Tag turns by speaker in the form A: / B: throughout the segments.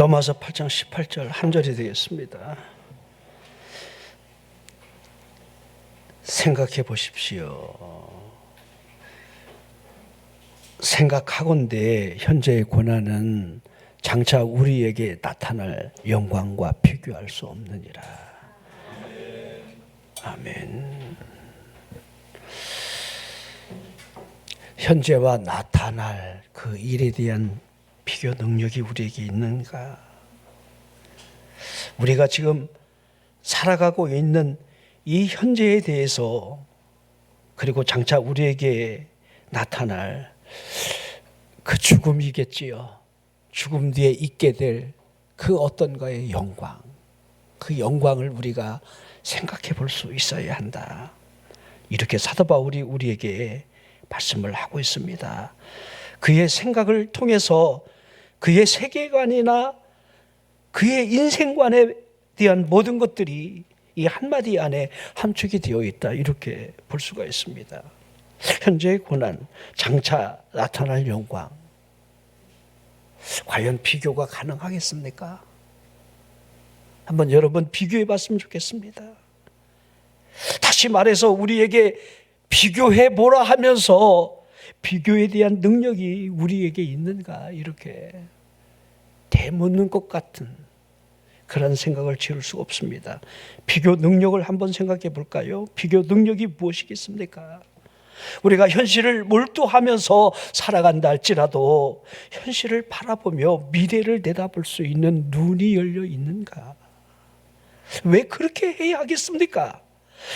A: 로마서 8장 18절 한 절이 되겠습니다. 생각해 보십시오. 생각하건대 현재의 고난은 장차 우리에게 나타날 영광과 비교할 수 없느니라. 아멘. 현재와 나타날 그 일에 대한 비교 능력이 우리에게 있는가? 우리가 지금 살아가고 있는 이 현재에 대해서, 그리고 장차 우리에게 나타날 그 죽음이겠지요. 죽음 뒤에 있게 될 그 어떤가의 영광, 그 영광을 우리가 생각해 볼 수 있어야 한다. 이렇게 사도 바울이 우리에게 말씀을 하고 있습니다. 그의 생각을 통해서 그의 세계관이나 그의 인생관에 대한 모든 것들이 이 한마디 안에 함축이 되어 있다, 이렇게 볼 수가 있습니다. 현재의 고난, 장차 나타날 영광, 과연 비교가 가능하겠습니까? 한번 여러분 비교해 봤으면 좋겠습니다. 다시 말해서 우리에게 비교해 보라 하면서 비교에 대한 능력이 우리에게 있는가, 이렇게 되묻는 것 같은 그런 생각을 지을 수 없습니다. 비교 능력을 한번 생각해 볼까요? 비교 능력이 무엇이겠습니까? 우리가 현실을 몰두하면서 살아간다 할지라도 현실을 바라보며 미래를 내다볼 수 있는 눈이 열려 있는가? 왜 그렇게 해야 하겠습니까?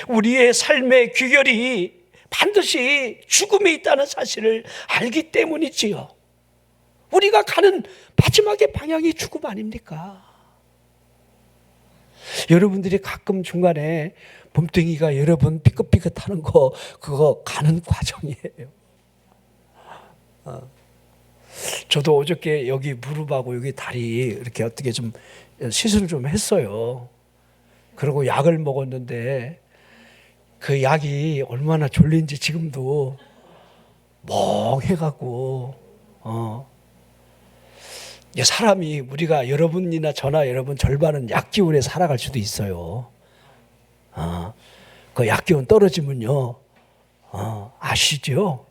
A: 우리의 삶의 귀결이 반드시 죽음에 있다는 사실을 알기 때문이지요. 우리가 가는 마지막의 방향이 죽음 아닙니까? 여러분들이 가끔 중간에 몸뚱이가 여러분 삐끗삐끗하는 거, 그거 가는 과정이에요. 저도 어저께 여기 무릎하고 여기 다리 이렇게 어떻게 좀 시술을 좀 했어요. 그리고 약을 먹었는데 그 약이 얼마나 졸린지 지금도 멍해갖고 사람이, 우리가 여러분이나 저나 여러분 절반은 약 기운에 살아갈 수도 있어요. 그 약 기운 떨어지면요, 아시죠?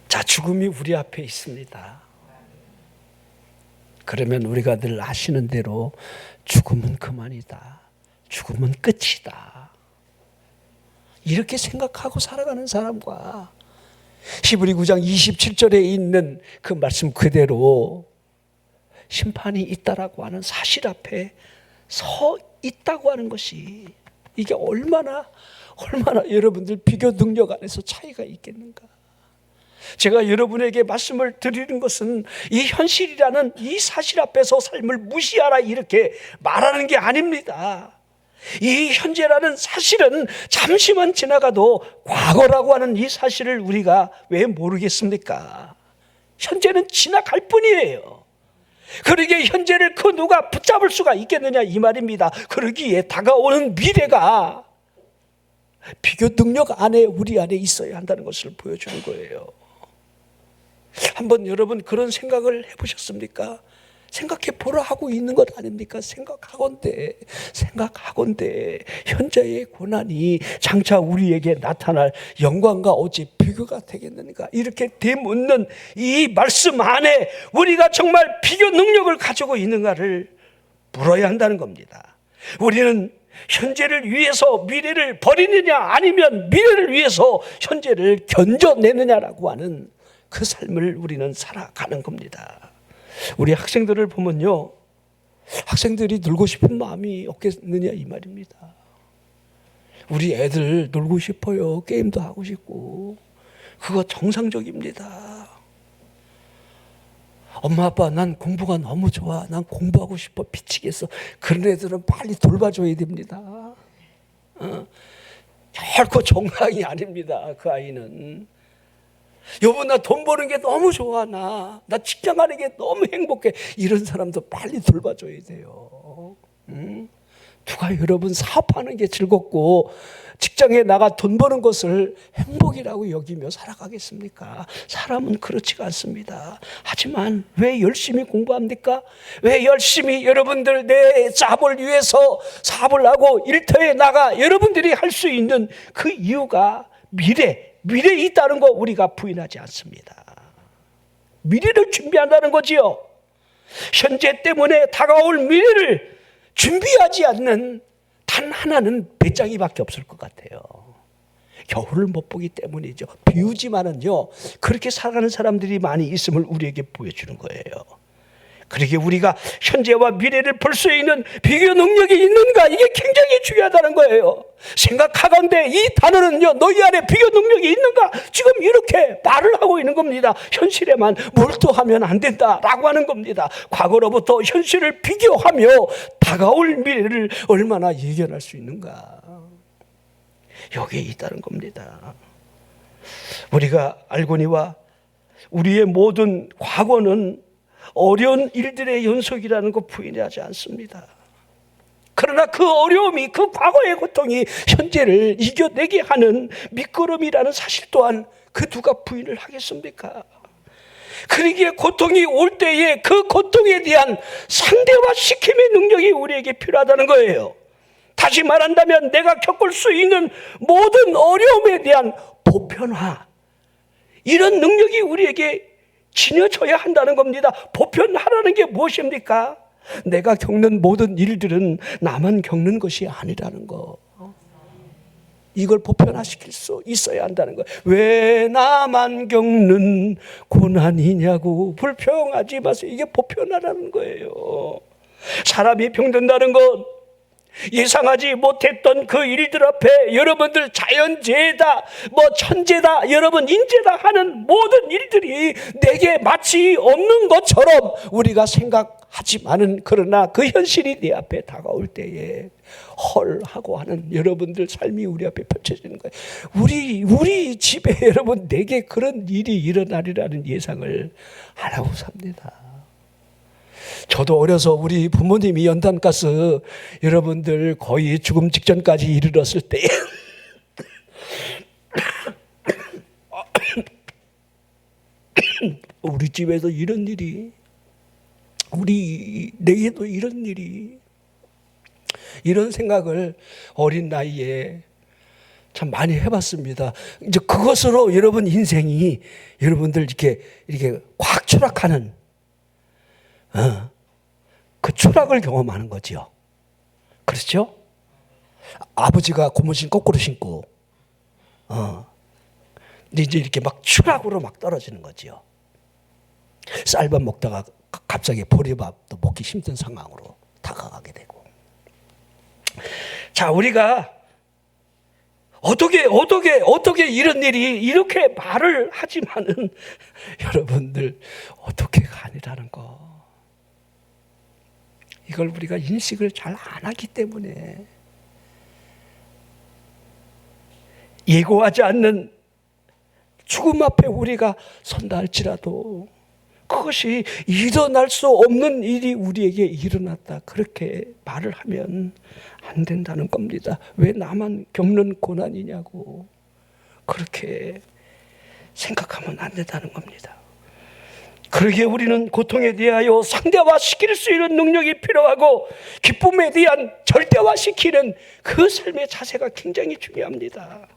A: 자, 죽음이 우리 앞에 있습니다. 그러면 우리가 늘 아시는 대로 죽음은 그만이다, 죽음은 끝이다, 이렇게 생각하고 살아가는 사람과 히브리 9장 27절에 있는 그 말씀 그대로 심판이 있다라고 하는 사실 앞에 서 있다고 하는 것이, 이게 얼마나 여러분들 비교 능력 안에서 차이가 있겠는가. 제가 여러분에게 말씀을 드리는 것은 이 현실이라는 이 사실 앞에서 삶을 무시하라, 이렇게 말하는 게 아닙니다. 이 현재라는 사실은 잠시만 지나가도 과거라고 하는 이 사실을 우리가 왜 모르겠습니까? 현재는 지나갈 뿐이에요. 그러기에 현재를 그 누가 붙잡을 수가 있겠느냐, 이 말입니다. 그러기에 다가오는 미래가 비교 능력 안에, 우리 안에 있어야 한다는 것을 보여주는 거예요. 한번 여러분 그런 생각을 해보셨습니까? 생각해 보라 하고 있는 것 아닙니까? 생각하건대 현재의 고난이 장차 우리에게 나타날 영광과 어찌 비교가 되겠는가, 이렇게 되묻는 이 말씀 안에 우리가 정말 비교 능력을 가지고 있는가를 물어야 한다는 겁니다. 우리는 현재를 위해서 미래를 버리느냐, 아니면 미래를 위해서 현재를 견뎌내느냐라고 하는 그 삶을 우리는 살아가는 겁니다. 우리 학생들을 보면요, 학생들이 놀고 싶은 마음이 없겠느냐, 이 말입니다. 우리 애들 놀고 싶어요. 게임도 하고 싶고, 그거 정상적입니다. 엄마 아빠, 난 공부가 너무 좋아, 난 공부하고 싶어 미치겠어, 그런 애들은 빨리 돌봐줘야 됩니다. 결코 정상이 아닙니다. 그 아이는 여보, 나 돈 버는 게 너무 좋아, 나 직장 가는 게 너무 행복해, 이런 사람도 빨리 돌봐줘야 돼요. 누가 여러분 사업하는 게 즐겁고 직장에 나가 돈 버는 것을 행복이라고 여기며 살아가겠습니까? 사람은 그렇지가 않습니다. 하지만 왜 열심히 공부합니까? 왜 열심히 여러분들 내 잡을 위해서 사업을 하고 일터에 나가 여러분들이 할 수 있는 그 이유가 미래에 있다는 거 우리가 부인하지 않습니다. 미래를 준비한다는 거지요. 현재 때문에 다가올 미래를 준비하지 않는 단 하나는 배짱이밖에 없을 것 같아요. 겨울을 못 보기 때문이죠. 비우지만은요, 그렇게 살아가는 사람들이 많이 있음을 우리에게 보여주는 거예요. 그러기에 우리가 현재와 미래를 볼 수 있는 비교 능력이 있는가, 이게 굉장히 중요하다는 거예요. 생각하건대 이 단어는요, 너희 안에 비교 능력이 있는가, 지금 이렇게 말을 하고 있는 겁니다. 현실에만 몰두하면 안 된다라고 하는 겁니다. 과거로부터 현실을 비교하며 다가올 미래를 얼마나 예견할 수 있는가, 여기에 있다는 겁니다. 우리가 알거니와 우리의 모든 과거는 어려운 일들의 연속이라는 거 부인하지 않습니다. 그러나 그 어려움이, 그 과거의 고통이 현재를 이겨내게 하는 밑거름이라는 사실 또한 그 누가 부인을 하겠습니까? 그러기에 고통이 올 때에 그 고통에 대한 상대화시킴의 능력이 우리에게 필요하다는 거예요. 다시 말한다면 내가 겪을 수 있는 모든 어려움에 대한 보편화, 이런 능력이 우리에게 지녀져야 한다는 겁니다. 보편화라는 게 무엇입니까? 내가 겪는 모든 일들은 나만 겪는 것이 아니라는 거, 이걸 보편화시킬 수 있어야 한다는 거예요. 왜 나만 겪는 고난이냐고 불평하지 마세요. 이게 보편화라는 거예요. 사람이 병든다는 것, 예상하지 못했던 그 일들 앞에 여러분들 자연재해다, 천재다, 여러분 인재다 하는 모든 일들이 내게 마치 없는 것처럼 우리가 생각하지만은, 그러나 그 현실이 내 앞에 다가올 때에 헐 하고 하는 여러분들 삶이 우리 앞에 펼쳐지는 거예요. 우리 집에 여러분 내게 그런 일이 일어나리라는 예상을 안 하고 삽니다. 저도 어려서 우리 부모님이 연탄가스 여러분들 거의 죽음 직전까지 이르렀을 때 우리 집에서 이런 일이, 내게도 이런 일이, 이런 생각을 어린 나이에 참 많이 해봤습니다. 이제 그것으로 여러분 인생이 여러분들 이렇게 확 추락하는, 그 추락을 경험하는 거죠. 그렇죠? 아버지가 고무신 거꾸로 신고, 근데 이제 이렇게 막 추락으로 막 떨어지는 거죠. 쌀밥 먹다가 갑자기 보리밥도 먹기 힘든 상황으로 다가가게 되고. 자, 우리가 어떻게 이런 일이 이렇게 말을 하지만은 여러분들 어떻게가 아니라는 거, 이걸 우리가 인식을 잘 안 하기 때문에 예고하지 않는 죽음 앞에 우리가 선다 할지라도 그것이 일어날 수 없는 일이 우리에게 일어났다, 그렇게 말을 하면 안 된다는 겁니다. 왜 나만 겪는 고난이냐고 그렇게 생각하면 안 된다는 겁니다. 그러기에 우리는 고통에 대하여 상대화시킬 수 있는 능력이 필요하고, 기쁨에 대한 절대화시키는 그 삶의 자세가 굉장히 중요합니다.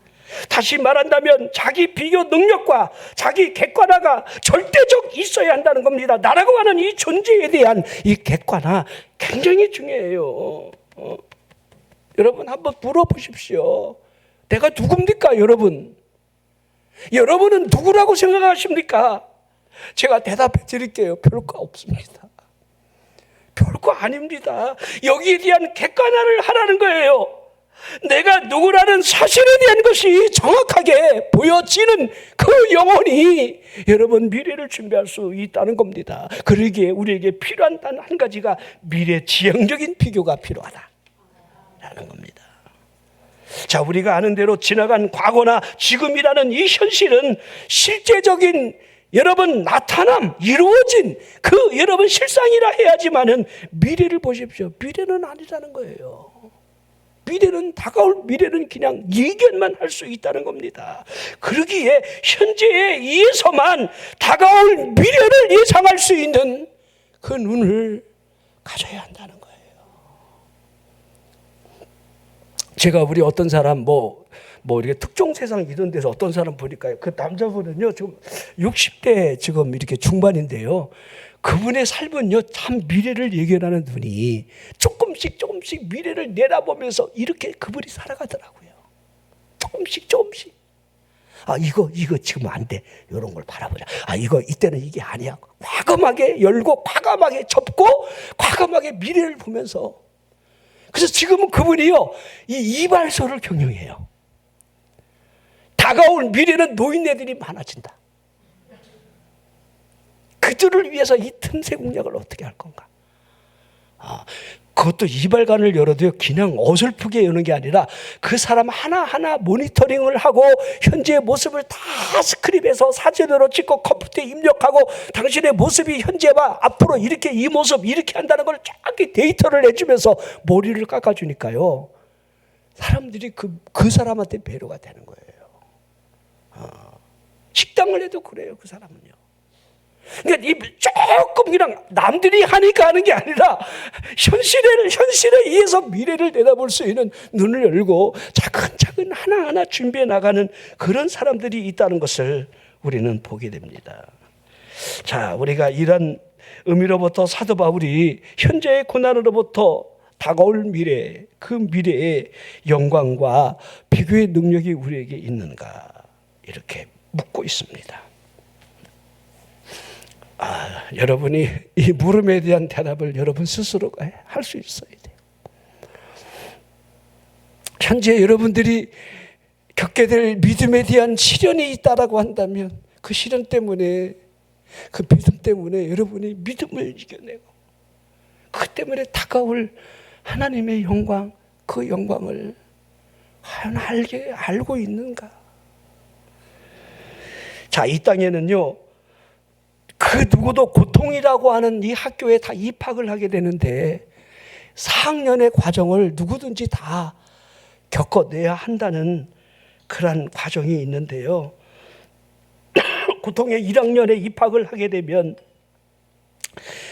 A: 다시 말한다면 자기 비교 능력과 자기 객관화가 절대적 있어야 한다는 겁니다. 나라고 하는 이 존재에 대한 이 객관화 굉장히 중요해요. 여러분 한번 물어보십시오. 내가 누굽니까? 여러분은 누구라고 생각하십니까? 제가 대답해 드릴게요. 별거 없습니다. 별거 아닙니다. 여기에 대한 객관화를 하라는 거예요. 내가 누구라는 사실에 대한 것이 정확하게 보여지는 그 영혼이 여러분 미래를 준비할 수 있다는 겁니다. 그러기에 우리에게 필요한 단 한 가지가 미래지향적인 비교가 필요하다라는 겁니다. 자, 우리가 아는 대로 지나간 과거나 지금이라는 이 현실은 실제적인 여러분 나타남, 이루어진 그 여러분 실상이라 해야지만은 미래를 보십시오. 미래는 아니라는 거예요. 미래는, 다가올 미래는 그냥 예견만 할 수 있다는 겁니다. 그러기에 현재에 의해서만 다가올 미래를 예상할 수 있는 그 눈을 가져야 한다는 거예요. 제가 우리 어떤 사람 이렇게 특종 세상 이런 데서 어떤 사람 보니까요, 그 남자분은요 지금 60대 지금 이렇게 중반인데요, 그분의 삶은요 참 미래를 예견하는 눈이 조금씩 미래를 내다보면서 이렇게 그분이 살아가더라고요. 조금씩 이거 지금 안 돼, 이런 걸 바라보자. 이거 이때는 이게 아니야. 과감하게 열고 과감하게 접고 과감하게 미래를 보면서. 그래서 지금은 그분이요 이 이발소를 경영해요. 다가올 미래는 노인네들이 많아진다. 그들을 위해서 이 틈새 공략을 어떻게 할 건가? 그것도 이발관을 열어도요 그냥 어설프게 여는 게 아니라 그 사람 하나하나 모니터링을 하고 현재의 모습을 다 스크립해서 사진으로 찍고 컴퓨터에 입력하고 당신의 모습이 현재와 앞으로 이렇게 이 모습 이렇게 한다는 걸 쫙 데이터를 내주면서 머리를 깎아주니까요 사람들이 그 사람한테 배려가 되는 거예요. 식당을 해도 그래요. 그 사람은요. 그러니까 조금 그냥 남들이 하니까 하는 게 아니라 현실에 의해서 미래를 내다볼 수 있는 눈을 열고 차근차근 하나하나 준비해 나가는 그런 사람들이 있다는 것을 우리는 보게 됩니다. 자, 우리가 이런 의미로부터 사도 바울이 현재의 고난으로부터 다가올 미래, 그 미래의 영광과 비교의 능력이 우리에게 있는가 이렇게 묻고 있습니다. 여러분이 이 물음에 대한 대답을 여러분 스스로가 할 수 있어야 돼요. 현재 여러분들이 겪게 될 믿음에 대한 시련이 있다라고 한다면 그 시련 때문에, 그 믿음 때문에 여러분이 믿음을 이겨내고 그 때문에 다가올 하나님의 영광, 그 영광을 과연 알고 있는가? 자, 이 땅에는요 그 누구도 고통이라고 하는 이 학교에 다 입학을 하게 되는데 4학년의 과정을 누구든지 다 겪어내야 한다는 그런 과정이 있는데요. 고통의 1학년에 입학을 하게 되면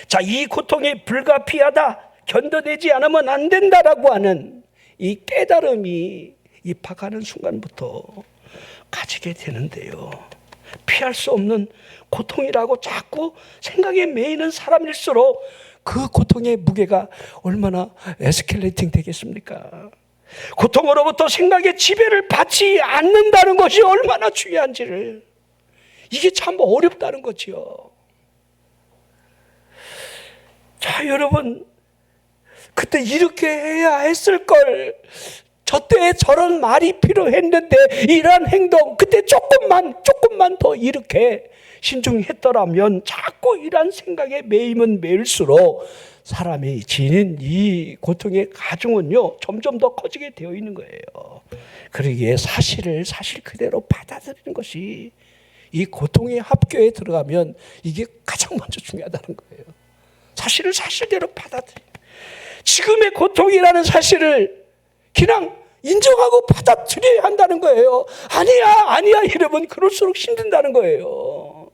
A: 자, 이 고통이 불가피하다, 견뎌내지 않으면 안 된다라고 하는 이 깨달음이 입학하는 순간부터 가지게 되는데요. 피할 수 없는 고통이라고 자꾸 생각에 매이는 사람일수록 그 고통의 무게가 얼마나 에스컬레이팅 되겠습니까? 고통으로부터 생각의 지배를 받지 않는다는 것이 얼마나 중요한지를, 이게 참 어렵다는 거지요. 자, 여러분, 그때 이렇게 해야 했을 걸, 저때 저런 말이 필요했는데 이런 행동, 그때 조금만 더 이렇게 신중했더라면, 자꾸 이런 생각에 매이면 매일수록 사람이 지닌 이 고통의 가중은요 점점 더 커지게 되어 있는 거예요. 그러기에 사실을 사실 그대로 받아들이는 것이, 이 고통의 합교에 들어가면 이게 가장 먼저 중요하다는 거예요. 사실을 사실대로 받아들이는, 지금의 고통이라는 사실을 그냥 인정하고 받아들여야 한다는 거예요. 아니야 이러면 그럴수록 힘든다는 거예요.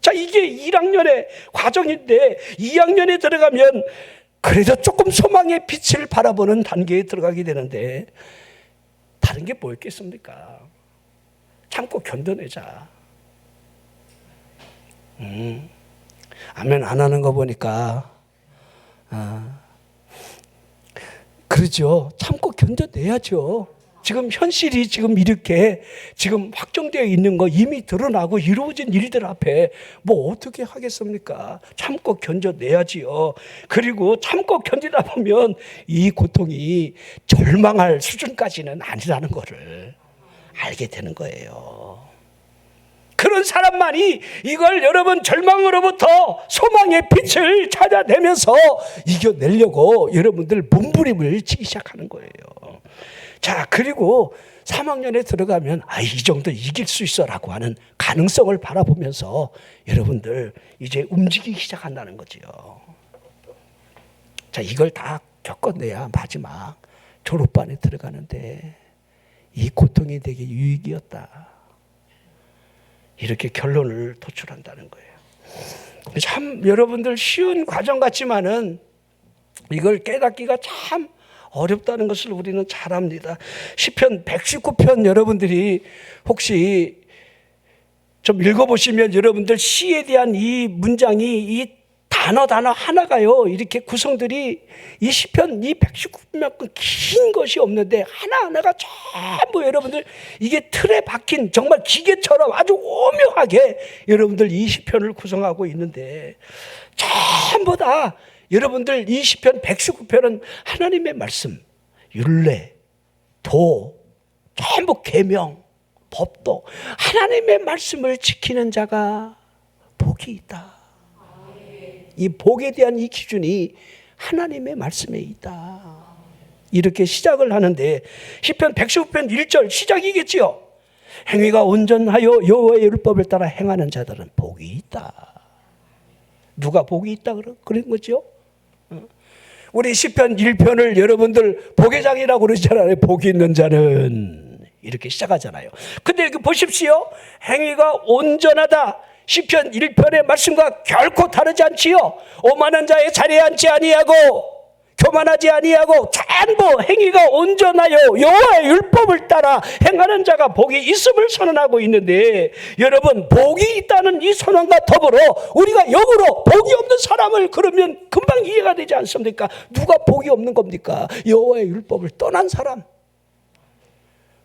A: 자, 이게 1학년의 과정인데 2학년에 들어가면 그래도 조금 소망의 빛을 바라보는 단계에 들어가게 되는데, 다른 게 뭐였겠습니까? 참고 견뎌내자. 아멘 안 하는 거 보니까 그러죠. 참고 견뎌내야죠. 지금 현실이 지금 이렇게 지금 확정되어 있는 거, 이미 드러나고 이루어진 일들 앞에 뭐 어떻게 하겠습니까? 참고 견뎌내야지요. 그리고 참고 견디다 보면 이 고통이 절망할 수준까지는 아니라는 거를 알게 되는 거예요. 그런 사람만이 이걸 여러분 절망으로부터 소망의 빛을 찾아내면서 이겨내려고 여러분들 몸부림을 치기 시작하는 거예요. 자, 그리고 3학년에 들어가면 이 정도 이길 수 있어라고 하는 가능성을 바라보면서 여러분들 이제 움직이기 시작한다는 거지요. 자, 이걸 다 겪어내야 마지막 졸업반에 들어가는데 이 고통이 되게 유익이었다. 이렇게 결론을 도출한다는 거예요. 참 여러분들 쉬운 과정 같지만은 이걸 깨닫기가 참 어렵다는 것을 우리는 잘 압니다. 시편 119편 여러분들이 혹시 좀 읽어보시면 여러분들 시에 대한 이 문장이 이 단어 하나가요, 이렇게 구성들이 이 시편 이 119편 긴 것이 없는데 하나하나가 전부 여러분들 이게 틀에 박힌 정말 기계처럼 아주 오묘하게 여러분들 이 시편을 구성하고 있는데, 전부 다 여러분들 이 시편 119편은 하나님의 말씀, 율례, 도, 전부 계명, 법도 하나님의 말씀을 지키는 자가 복이 있다. 이 복에 대한 이 기준이 하나님의 말씀에 있다. 이렇게 시작을 하는데 시편 119편 1절 시작이겠지요. 행위가 온전하여 여호와의 율법을 따라 행하는 자들은 복이 있다. 누가 복이 있다 그런 거죠? 우리 시편 1편을 여러분들 복의 장이라고 그러잖아요. 복이 있는 자는 이렇게 시작하잖아요. 근데 여기 보십시오. 행위가 온전하다. 시편 1편의 말씀과 결코 다르지 않지요. 오만한 자의 자리에 앉지 아니하고 교만하지 아니하고 전부 행위가 온전하여 여호와의 율법을 따라 행하는 자가 복이 있음을 선언하고 있는데, 여러분 복이 있다는 이 선언과 더불어 우리가 역으로 복이 없는 사람을 그러면 금방 이해가 되지 않습니까? 누가 복이 없는 겁니까? 여호와의 율법을 떠난 사람.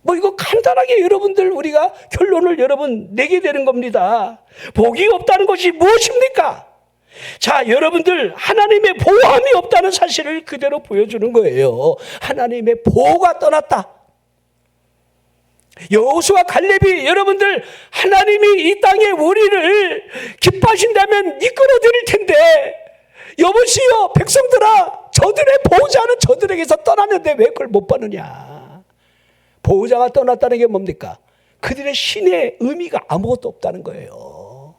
A: 뭐 이거 간단하게 여러분들 우리가 결론을 여러분 내게 되는 겁니다. 복이 없다는 것이 무엇입니까? 자, 여러분들 하나님의 보호함이 없다는 사실을 그대로 보여주는 거예요. 하나님의 보호가 떠났다. 여호수아 갈렙이 여러분들 하나님이 이 땅에 우리를 기뻐하신다면 이끌어 드릴 텐데, 여보시오 백성들아, 저들의 보호자는 저들에게서 떠났는데 왜 그걸 못 받느냐. 보호자가 떠났다는 게 뭡니까? 그들의 신의 의미가 아무것도 없다는 거예요.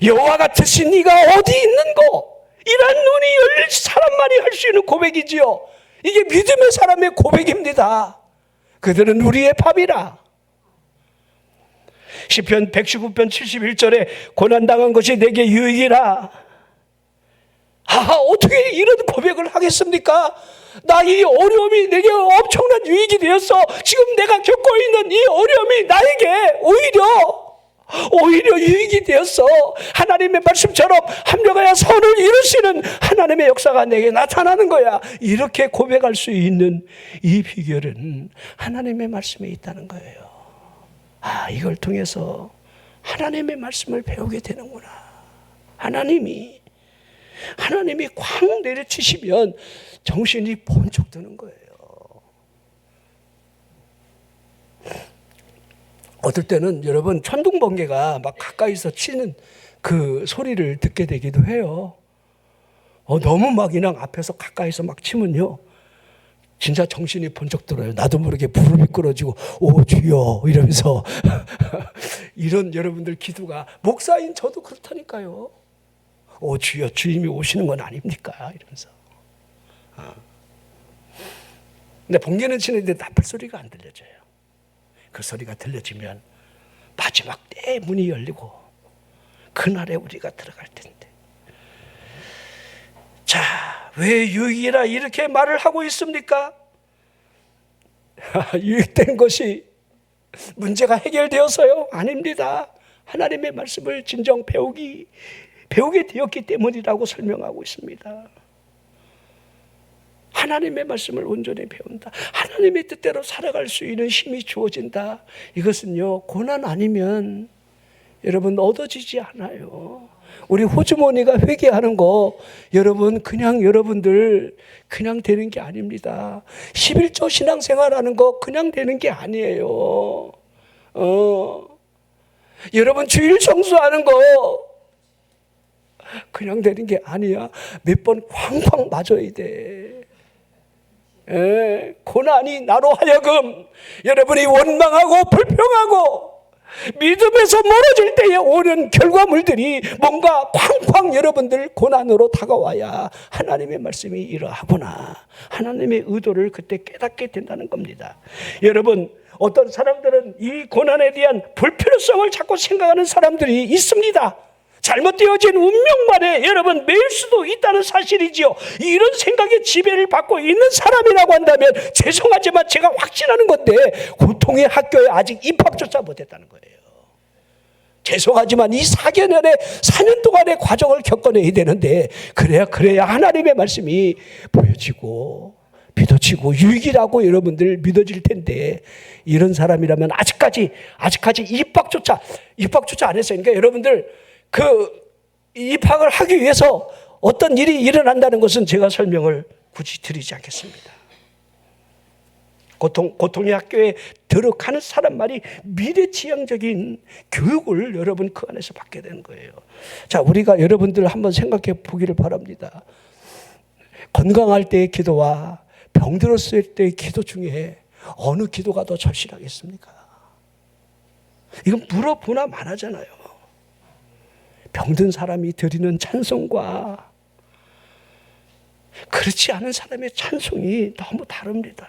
A: 여호와 같으신 이가 어디 있는고? 이런 눈이 열릴 사람만이 할 수 있는 고백이지요. 이게 믿음의 사람의 고백입니다. 그들은 우리의 밥이라. 시편 119편 71절에 고난당한 것이 내게 유익이라. 어떻게 이런 고백을 하겠습니까? 나 이 어려움이 내게 엄청난 유익이 되었어. 지금 내가 겪고 있는 이 어려움이 나에게 오히려 유익이 되었어. 하나님의 말씀처럼 합력하여 선을 이루시는 하나님의 역사가 내게 나타나는 거야. 이렇게 고백할 수 있는 이 비결은 하나님의 말씀에 있다는 거예요. 이걸 통해서 하나님의 말씀을 배우게 되는구나. 하나님이 쾅 내려치시면 정신이 번쩍 드는 거예요. 어떨 때는 여러분 천둥번개가 막 가까이서 치는 그 소리를 듣게 되기도 해요. 너무 막 그냥 앞에서 가까이서 막 치면요, 진짜 정신이 번쩍 들어요. 나도 모르게 무릎이 꿇어지고 오 주여 이러면서 이런 여러분들 기도가, 목사인 저도 그렇다니까요. 오 주여, 주님이 오시는 건 아닙니까? 이러면서. 근데 번개는 치는데 나팔 소리가 안 들려져요. 그 소리가 들려지면 마지막 때의 문이 열리고 그날에 우리가 들어갈 텐데. 자, 왜 유익이라 이렇게 말을 하고 있습니까? 유익된 것이 문제가 해결되어서요? 아닙니다. 하나님의 말씀을 진정 배우게 되었기 때문이라고 설명하고 있습니다. 하나님의 말씀을 온전히 배운다. 하나님의 뜻대로 살아갈 수 있는 힘이 주어진다. 이것은요, 고난 아니면 여러분 얻어지지 않아요. 우리 호주머니가 회개하는 거 여러분 여러분들 그냥 되는 게 아닙니다. 11조 신앙생활하는 거 그냥 되는 게 아니에요. 여러분 주일 성수하는 거 그냥 되는 게 아니야. 몇 번 쾅쾅 맞아야 돼. 고난이 나로 하여금 여러분이 원망하고 불평하고 믿음에서 멀어질 때에 오는 결과물들이 뭔가 쾅쾅 여러분들 고난으로 다가와야 하나님의 말씀이 이러하구나, 하나님의 의도를 그때 깨닫게 된다는 겁니다. 여러분, 어떤 사람들은 이 고난에 대한 불필요성을 자꾸 생각하는 사람들이 있습니다. 잘못되어진 운명만에 여러분 매일 수도 있다는 사실이지요. 이런 생각에 지배를 받고 있는 사람이라고 한다면 죄송하지만 제가 확신하는 건데 고통의 학교에 아직 입학조차 못했다는 거예요. 죄송하지만 이 4년 동안의 과정을 겪어내야 되는데 그래야 하나님의 말씀이 보여지고 믿어지고 유익이라고 여러분들 믿어질 텐데, 이런 사람이라면 아직까지 입학조차 안 했어요. 그러니까 여러분들 입학을 하기 위해서 어떤 일이 일어난다는 것은 제가 설명을 굳이 드리지 않겠습니다. 고통의 학교에 들어가는 사람만이 미래지향적인 교육을 여러분 그 안에서 받게 되는 거예요. 자, 우리가 여러분들 한번 생각해 보기를 바랍니다. 건강할 때의 기도와 병들었을 때의 기도 중에 어느 기도가 더 절실하겠습니까? 이건 물어보나 말하잖아요. 병든 사람이 드리는 찬송과 그렇지 않은 사람의 찬송이 너무 다릅니다.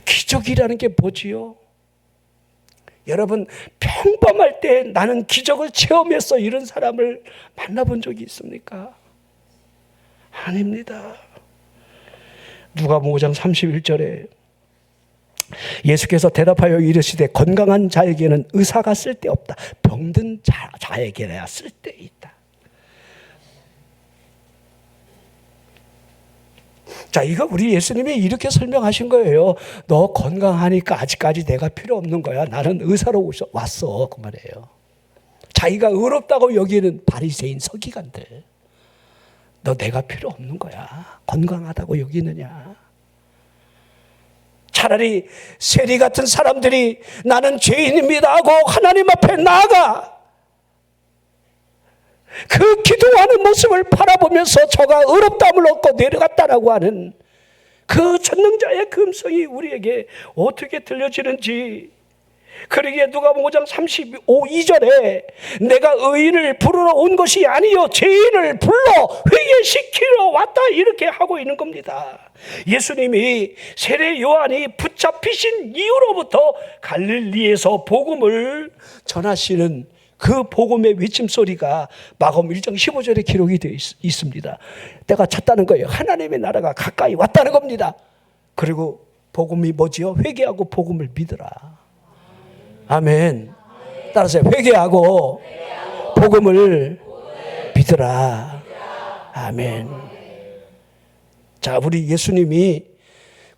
A: 기적이라는 게 뭐지요? 여러분, 평범할 때 나는 기적을 체험했어, 이런 사람을 만나본 적이 있습니까? 아닙니다. 누가복음 5장 31절에 예수께서 대답하여 이르시되 건강한 자에게는 의사가 쓸데없다. 병든 자에게야 쓸데있다. 자, 이거 우리 예수님이 이렇게 설명하신 거예요. 너 건강하니까 아직까지 내가 필요 없는 거야. 나는 의사로 왔어, 그 말이에요. 자기가 의롭다고 여기는 바리새인 서기관들, 너 내가 필요 없는 거야. 건강하다고 여기느냐. 차라리 세리 같은 사람들이 나는 죄인입니다 하고 하나님 앞에 나아가 그 기도하는 모습을 바라보면서 저가 의롭다함을 얻고 내려갔다라고 하는 그 전능자의 금성이 우리에게 어떻게 들려지는지, 그러기에 누가복음 5장 32절에 내가 의인을 부르러 온 것이 아니요 죄인을 불러 회개시키러 왔다, 이렇게 하고 있는 겁니다. 예수님이 세례 요한이 붙잡히신 이후로부터 갈릴리에서 복음을 전하시는 그 복음의 외침소리가 마가복음 1장 15절에 기록이 되어 있습니다. 때가 찼다는 거예요. 하나님의 나라가 가까이 왔다는 겁니다. 그리고 복음이 뭐지요? 회개하고 복음을 믿으라. 아멘. 따라서 회개하고 복음을 믿으라. 아멘. 자, 우리 예수님이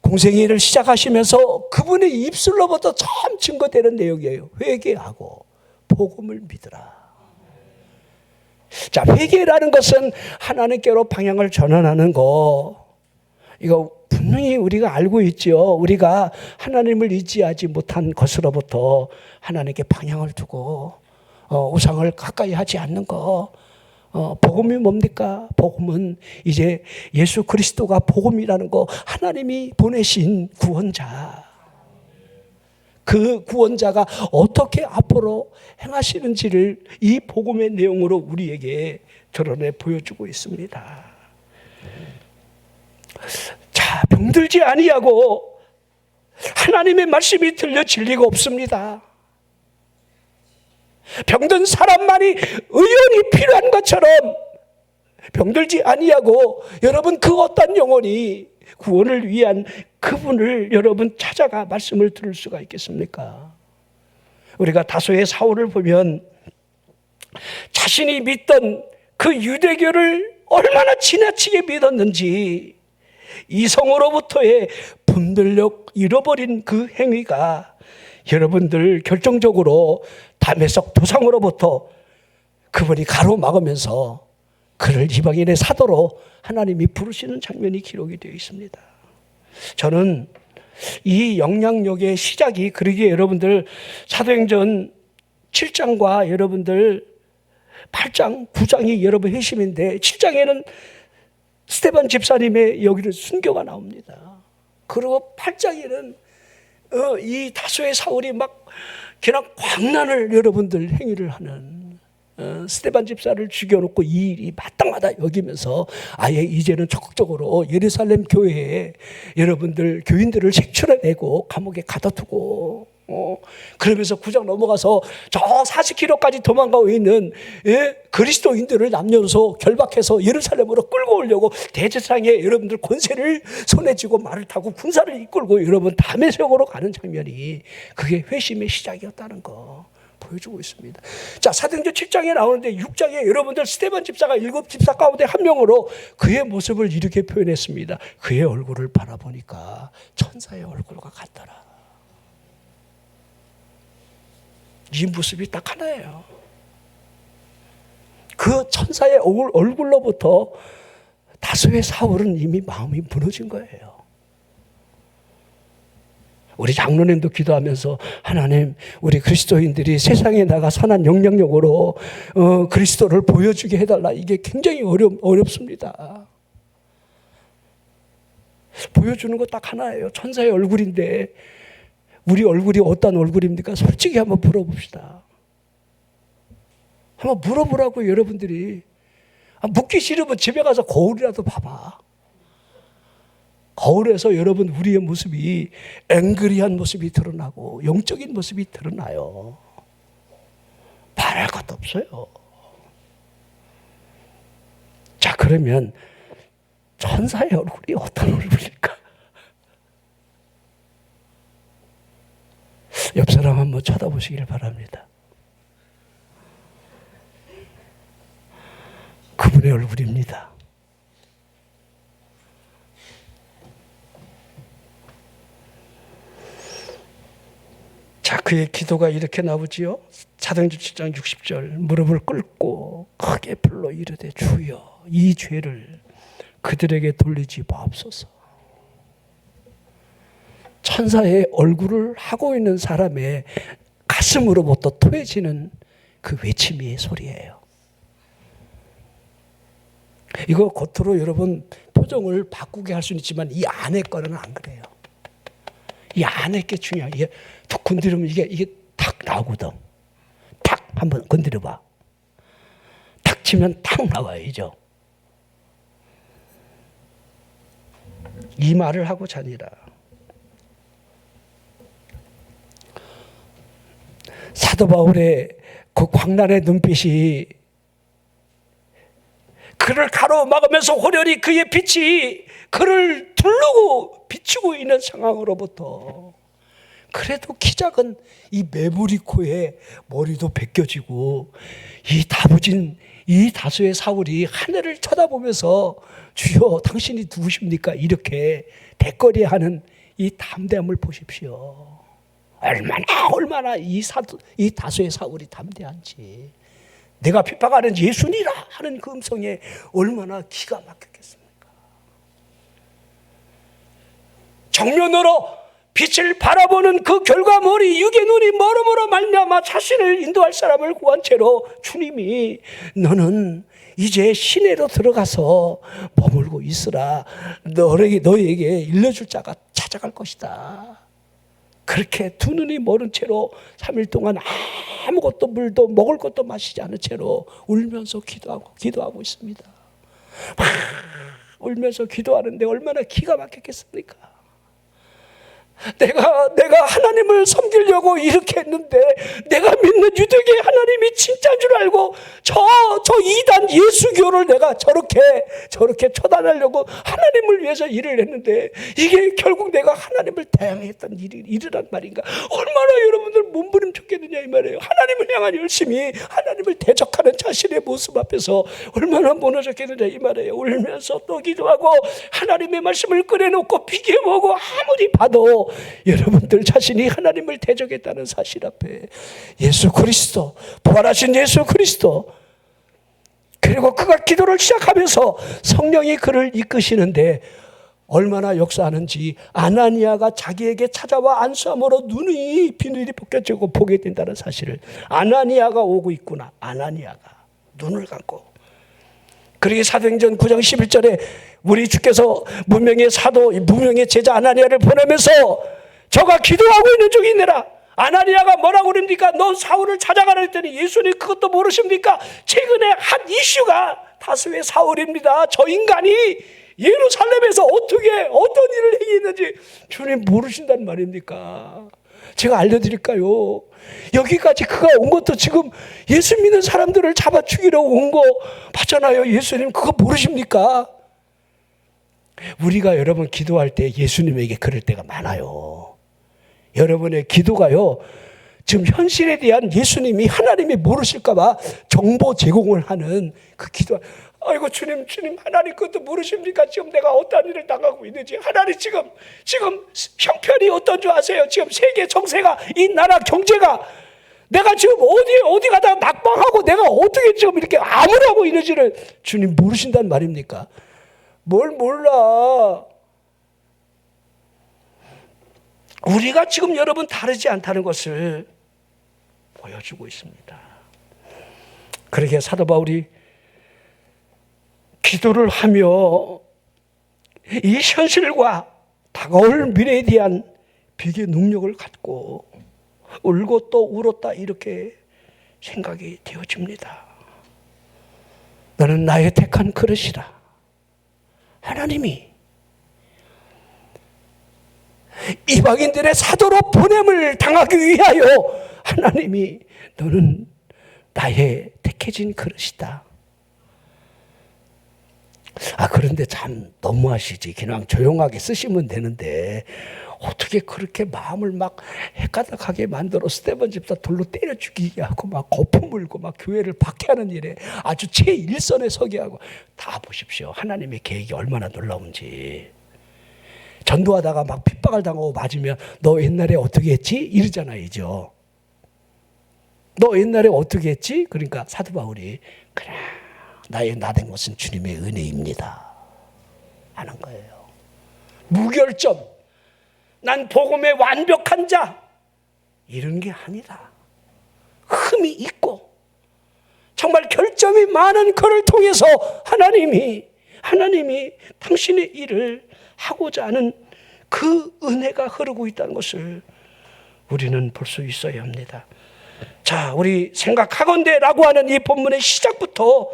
A: 공생애를 시작하시면서 그분의 입술로부터 처음 증거되는 내용이에요. 회개하고 복음을 믿으라. 자, 회개라는 것은 하나님께로 방향을 전환하는 거, 이거 분명히 우리가 알고 있죠. 우리가 하나님을 의지하지 못한 것으로부터 하나님께 방향을 두고 우상을 가까이 하지 않는 거. 복음이 뭡니까? 복음은 이제 예수 그리스도가 복음이라는 거, 하나님이 보내신 구원자, 그 구원자가 어떻게 앞으로 행하시는지를 이 복음의 내용으로 우리에게 드러내 보여주고 있습니다. 자, 병들지 아니하고 하나님의 말씀이 들려질 리가 없습니다. 병든 사람만이 의원이 필요한 것처럼 병들지 아니하고 여러분 그 어떤 영혼이 구원을 위한 그분을 여러분 찾아가 말씀을 들을 수가 있겠습니까? 우리가 다소의 사울을 보면 자신이 믿던 그 유대교를 얼마나 지나치게 믿었는지 이성으로부터의 분별력 잃어버린 그 행위가 여러분들 결정적으로 다메섹 도상으로부터 그분이 가로막으면서 그를 이방인의 사도로 하나님이 부르시는 장면이 기록이 되어 있습니다. 저는 이 영향력의 시작이, 그러기에 여러분들 사도행전 7장과 여러분들 8장, 9장이 여러분 핵심인데 7장에는 스데반 집사님의 여기는 순교가 나옵니다. 그리고 8장에는 이 다수의 사울이 막 그냥 광란을 여러분들 행위를 하는 스데반 집사를 죽여놓고 이 일이 마땅하다 여기면서 아예 이제는 적극적으로 예루살렘 교회에 여러분들 교인들을 색출해내고 감옥에 가둬두고 그러면서 구장 넘어가서 저 40km까지 도망가고 있는 그리스도인들을 남녀노소 결박해서 예루살렘으로 끌고 오려고 대제사장의 여러분들 권세를 손에 쥐고 말을 타고 군사를 이끌고 여러분 다메섹으로 가는 장면이 그게 회심의 시작이었다는 거 보여주고 있습니다. 자, 사도행전 7장에 나오는데 6장에 여러분들 스데반 집사가 7집사 가운데 한 명으로 그의 모습을 이렇게 표현했습니다. 그의 얼굴을 바라보니까 천사의 얼굴과 같더라. 이 모습이 딱 하나예요. 그 천사의 얼굴로부터 다수의 사울은 이미 마음이 무너진 거예요. 우리 장로님도 기도하면서 하나님 우리 그리스도인들이 세상에 나가 선한 영향력으로 그리스도를 보여주게 해달라. 이게 굉장히 어렵습니다. 보여주는 거 딱 하나예요. 천사의 얼굴인데 우리 얼굴이 어떤 얼굴입니까? 솔직히 한번 물어봅시다. 한번 물어보라고 여러분들이. 묻기 싫으면 집에 가서 거울이라도 봐봐. 거울에서 여러분 우리의 모습이 앵그리한 모습이 드러나고 영적인 모습이 드러나요. 말할 것도 없어요. 자, 그러면 천사의 얼굴이 어떤 얼굴일까? 옆 사람 한번 쳐다보시길 바랍니다. 그분의 얼굴입니다. 자, 그의 기도가 이렇게 나오지요. 사도행전 7장 60절 무릎을 꿇고 크게 불러 이르되 주여 이 죄를 그들에게 돌리지 마옵소서. 천사의 얼굴을 하고 있는 사람의 가슴으로부터 토해지는 그 외침의 소리예요. 이거 겉으로 여러분 표정을 바꾸게 할 수는 있지만 이 안에 거는 안 그래요. 이 안에 게 중요해요. 이게 툭 건드리면 이게 탁 나오거든. 탁 한번 건드려봐. 탁 치면 탁 나와야죠. 이 말을 하고 자니라. 사도 바울의 그 광란의 눈빛이 그를 가로막으면서 호련히 그의 빛이 그를 둘르고 비추고 있는 상황으로부터 그래도 키 작은 이 메모리코의 머리도 벗겨지고 이 다부진 이 다수의 사울이 하늘을 쳐다보면서 주여 당신이 누구십니까? 이렇게 대거리하는 이 담대함을 보십시오. 얼마나 이 다수의 사울이 담대한지. 내가 핍박하는 예수니라 하는 그 음성에 얼마나 기가 막혔겠습니까? 정면으로 빛을 바라보는 그 결과물이 육의 눈이 멀음으로 말미암아 자신을 인도할 사람을 구한 채로 주님이 너는 이제 시내로 들어가서 머물고 있으라. 너에게 일러줄 자가 찾아갈 것이다. 그렇게 두 눈이 멀은 채로 3일 동안 아무것도 물도 먹을 것도 마시지 않은 채로 울면서 기도하고 있습니다. 막 울면서 기도하는데 얼마나 기가 막혔겠습니까? 내가 하나님을 섬기려고 이렇게 했는데 내가 믿는 유대계 하나님이 진짜인 줄 알고 저 이단 예수교를 내가 저렇게 처단하려고 하나님을 위해서 일을 했는데 이게 결국 내가 하나님을 대항했던 일이란 말인가? 얼마나 여러분들 몸부림쳤겠느냐 이 말이에요. 하나님을 향한 열심히 하나님을 대적하는 자신의 모습 앞에서 얼마나 무너졌겠느냐 이 말이에요. 울면서 또 기도하고 하나님의 말씀을 꺼내놓고 비교보고 아무리 봐도 여러분들 자신이 하나님을 대적했다는 사실 앞에 예수 그리스도, 부활하신 예수 그리스도, 그리고 그가 기도를 시작하면서 성령이 그를 이끄시는데 얼마나 역사하는지 아나니아가 자기에게 찾아와 안수함으로 눈이 비늘이 벗겨지고 보게 된다는 사실을, 아나니아가 오고 있구나. 아나니아가 눈을 감고. 그러기 사도행전 9장 11절에 우리 주께서 무명의 제자 아나니아를 보내면서 저가 기도하고 있는 중이니라. 아나니아가 뭐라고 그럽니까? 너 사울을 찾아가라 했더니 예수님 그것도 모르십니까? 최근에 한 이슈가 다수의 사울입니다. 저 인간이 예루살렘에서 어떻게 어떤 일을 행했는지 주님 모르신단 말입니까? 제가 알려드릴까요? 여기까지 그가 온 것도 지금 예수 믿는 사람들을 잡아 죽이려고 온 거 봤잖아요. 예수님 그거 모르십니까? 우리가 여러분 기도할 때 예수님에게 그럴 때가 많아요. 여러분의 기도가요, 지금 현실에 대한 예수님이 하나님이 모르실까 봐 정보 제공을 하는 그 기도. 아이고 주님 하나님 그것도 모르십니까? 지금 내가 어떤 일을 당하고 있는지. 하나님 지금 형편이 어떤 줄 아세요? 지금 세계 정세가, 이 나라 경제가, 내가 지금 어디 가다가 낙방하고 내가 어떻게 지금 이렇게 암울하고 있는지를 주님 모르신단 말입니까? 뭘 몰라. 우리가 지금 여러분 다르지 않다는 것을 보여주고 있습니다. 그러게 사도 바울이 기도를 하며 이 현실과 다가올 미래에 대한 비교 능력을 갖고 울고 또 울었다, 이렇게 생각이 되어집니다. 너는 나의 택한 그릇이라. 하나님이 이방인들의 사도로 보냄을 당하기 위하여 하나님이 너는 나의 택해진 그릇이다. 그런데 참 너무하시지. 그냥 조용하게 쓰시면 되는데 어떻게 그렇게 마음을 막 헷가닥하게 만들어 스데반 집사 돌로 때려 죽이게 하고 막 거품 물고 막 교회를 박해하는 일에 아주 제1선에 서게 하고. 다 보십시오. 하나님의 계획이 얼마나 놀라운지. 전도하다가 막 핍박을 당하고 맞으면 너 옛날에 어떻게 했지? 이러잖아요. 이죠. 너 옛날에 어떻게 했지? 그러니까 사도 바울이 그래, 나의 나된 것은 주님의 은혜입니다 하는 거예요. 무결점, 난 복음의 완벽한 자, 이런 게 아니라 흠이 있고 정말 결점이 많은 그를 통해서 하나님이 당신의 일을 하고자 하는 그 은혜가 흐르고 있다는 것을 우리는 볼 수 있어야 합니다. 자, 우리 생각하건대라고 하는 이 본문의 시작부터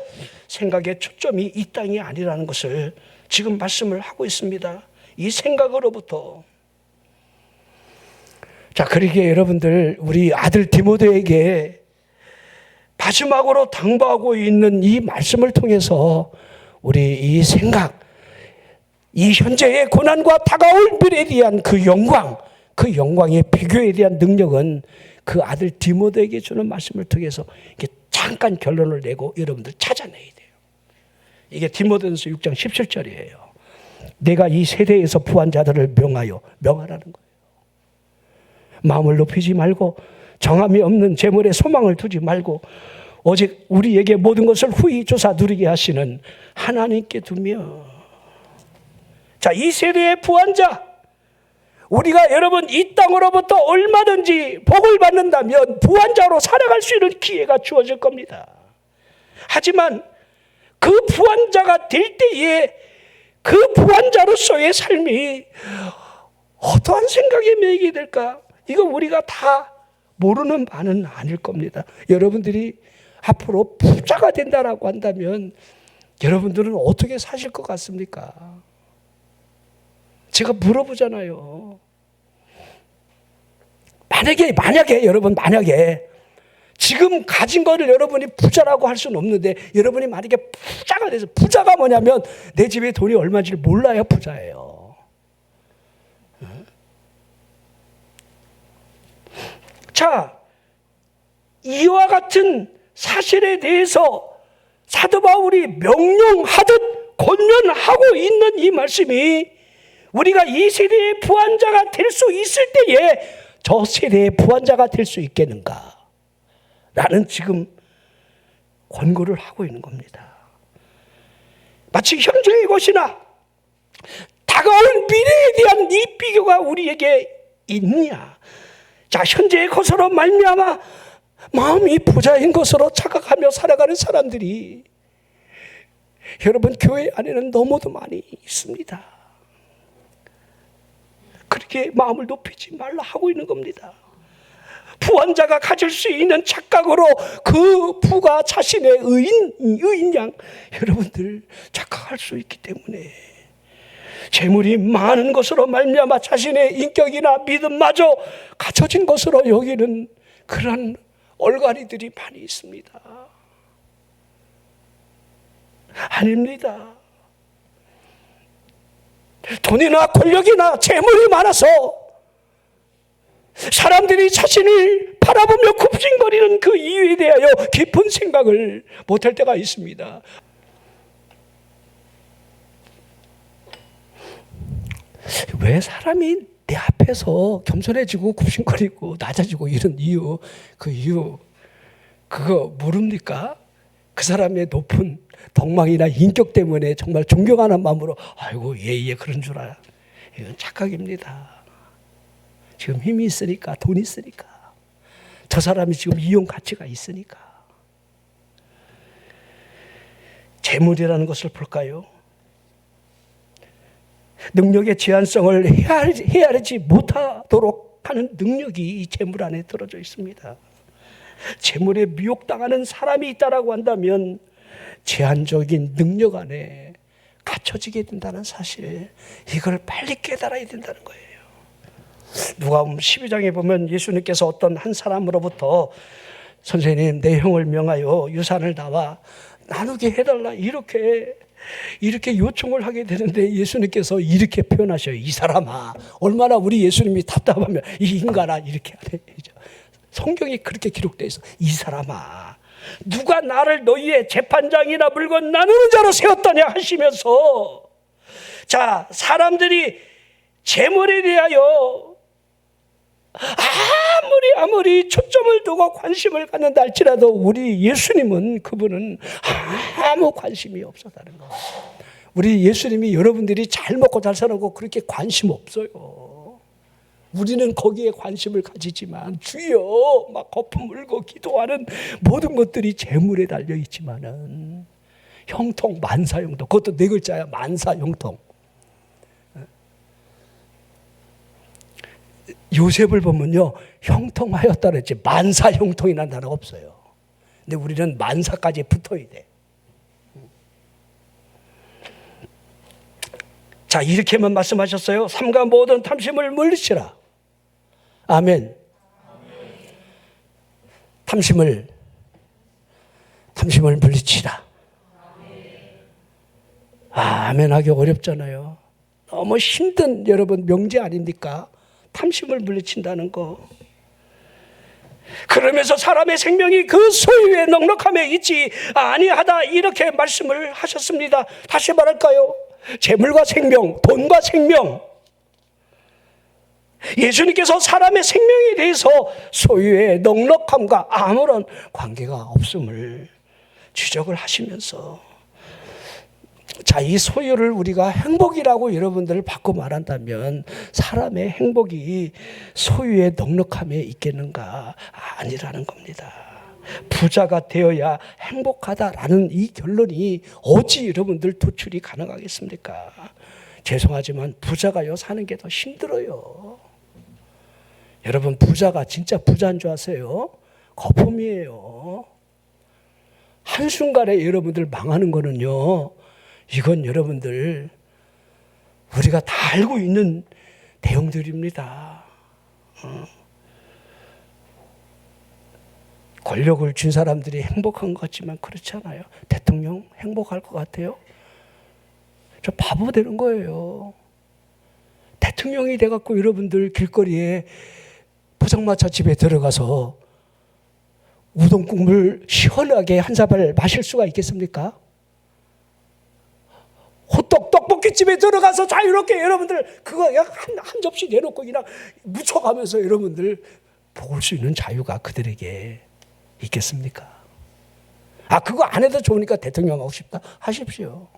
A: 생각의 초점이 이 땅이 아니라는 것을 지금 말씀을 하고 있습니다. 이 생각으로부터. 자, 그러기에 여러분들, 우리 아들 디모데에게 마지막으로 당부하고 있는 이 말씀을 통해서 우리 이 생각, 이 현재의 고난과 다가올 미래에 대한 그 영광, 그 영광의 비교에 대한 능력은 그 아들 디모데에게 주는 말씀을 통해서 이게 잠깐 결론을 내고 여러분들 찾아내야 돼요. 이게 디모데전서 6장 17절이에요. 내가 이 세대에서 부한 자들을 명하라는 거예요. 마음을 높이지 말고 정함이 없는 재물에 소망을 두지 말고 오직 우리에게 모든 것을 후히 조사 누리게 하시는 하나님께 두며. 자, 이 세대의 부한 자, 우리가 여러분 이 땅으로부터 얼마든지 복을 받는다면 부한 자로 살아갈 수 있는 기회가 주어질 겁니다. 하지만 그 부한 자가 될 때에 그 부한 자로서의 삶이 어떠한 생각에 매이게 될까? 이거 우리가 다 모르는 바는 아닐 겁니다. 여러분들이 앞으로 부자가 된다라고 한다면 여러분들은 어떻게 사실 것 같습니까? 제가 물어보잖아요. 만약에 여러분, 만약에 지금 가진 거를 여러분이 부자라고 할 수는 없는데 여러분이 만약에 부자가 돼서, 부자가 뭐냐면 내 집에 돈이 얼마인지를 몰라야 부자예요. 자, 이와 같은 사실에 대해서 사도 바울이 명령하듯 권면하고 있는 이 말씀이 우리가 이 세대의 부한자가 될 수 있을 때에 저 세대의 부한자가 될 수 있겠는가? 라는 지금 권고를 하고 있는 겁니다. 마치 현재의 것이나 다가올 미래에 대한 이 비교가 우리에게 있느냐? 자, 현재의 것으로 말미암아 마음이 부자인 것으로 착각하며 살아가는 사람들이 여러분 교회 안에는 너무도 많이 있습니다. 마음을 높이지 말라 하고 있는 겁니다. 부한 자가 가질 수 있는 착각으로 그 부가 자신의 의인 양 여러분들 착각할 수 있기 때문에 재물이 많은 것으로 말미암아 자신의 인격이나 믿음마저 갖춰진 것으로 여기는 그런 얼갈이들이 많이 있습니다. 아닙니다. 돈이나 권력이나 재물이 많아서 사람들이 자신을 바라보며 굽신거리는 그 이유에 대하여 깊은 생각을 못할 때가 있습니다. 왜 사람이 내 앞에서 겸손해지고 굽신거리고 낮아지고 이런 이유, 그 이유 그거 모릅니까? 그 사람의 높은 덕망이나 인격 때문에 정말 존경하는 마음으로 아이고 얘 그런 줄 알아. 이건 착각입니다. 지금 힘이 있으니까, 돈이 있으니까, 저 사람이 지금 이용 가치가 있으니까. 재물이라는 것을 볼까요? 능력의 제한성을 헤아리지 못하도록 하는 능력이 이 재물 안에 들어져 있습니다. 재물에 미혹당하는 사람이 있다라고 한다면 제한적인 능력 안에 갇혀지게 된다는 사실, 이걸 빨리 깨달아야 된다는 거예요. 누가복음 12장에 보면 예수님께서 어떤 한 사람으로부터 선생님 내 형을 명하여 유산을 나와 나누게 해달라 이렇게 요청을 하게 되는데 예수님께서 이렇게 표현하셔요. 이 사람아, 얼마나 우리 예수님이 답답하면 이 인간아 이렇게 하네. 성경이 그렇게 기록되어 있어. 이 사람아, 누가 나를 너희의 재판장이나 물건 나누는 자로 세웠더냐 하시면서, 자, 사람들이 재물에 대하여 아무리 초점을 두고 관심을 갖는다 할지라도 우리 예수님은, 그분은 아무 관심이 없었다는 거. 우리 예수님이 여러분들이 잘 먹고 잘 살고 그렇게 관심 없어요. 우리는 거기에 관심을 가지지만 주여 막 거품 물고 기도하는 모든 것들이 재물에 달려 있지만은 형통, 만사형통, 그것도 네 글자야. 만사형통. 요셉을 보면요, 형통하였다 그랬지 만사형통이라는 단어가 없어요. 근데 우리는 만사까지 붙어야 돼. 자, 이렇게만 말씀하셨어요. 삼가 모든 탐심을 물리치라. 아멘. 탐심을 물리치라. 아멘 하기 어렵잖아요. 너무 힘든 여러분 명제 아닙니까? 탐심을 물리친다는 거. 그러면서 사람의 생명이 그 소유의 넉넉함에 있지 아니하다 이렇게 말씀을 하셨습니다. 다시 말할까요? 재물과 생명, 돈과 생명. 예수님께서 사람의 생명에 대해서 소유의 넉넉함과 아무런 관계가 없음을 지적을 하시면서, 자, 이 소유를 우리가 행복이라고 여러분들을 바꿔 말한다면 사람의 행복이 소유의 넉넉함에 있겠는가? 아니라는 겁니다. 부자가 되어야 행복하다라는 이 결론이 어찌 여러분들 도출이 가능하겠습니까? 죄송하지만 부자가요 사는 게 더 힘들어요. 여러분, 부자가 진짜 부자인 줄 아세요? 거품이에요. 한순간에 여러분들 망하는 거는요, 이건 여러분들 우리가 다 알고 있는 내용들입니다. 권력을 준 사람들이 행복한 것 같지만 그렇지 않아요. 대통령 행복할 것 같아요? 저 바보 되는 거예요. 대통령이 돼갖고 여러분들 길거리에 포장마차 집에 들어가서 우동 국물 시원하게 한 사발 마실 수가 있겠습니까? 호떡 떡볶이집에 들어가서 자유롭게 여러분들 그거 한 접시 내놓고 그냥 묻혀가면서 여러분들 먹을 수 있는 자유가 그들에게 있겠습니까? 그거 안 해도 좋으니까 대통령 하고 싶다? 하십시오.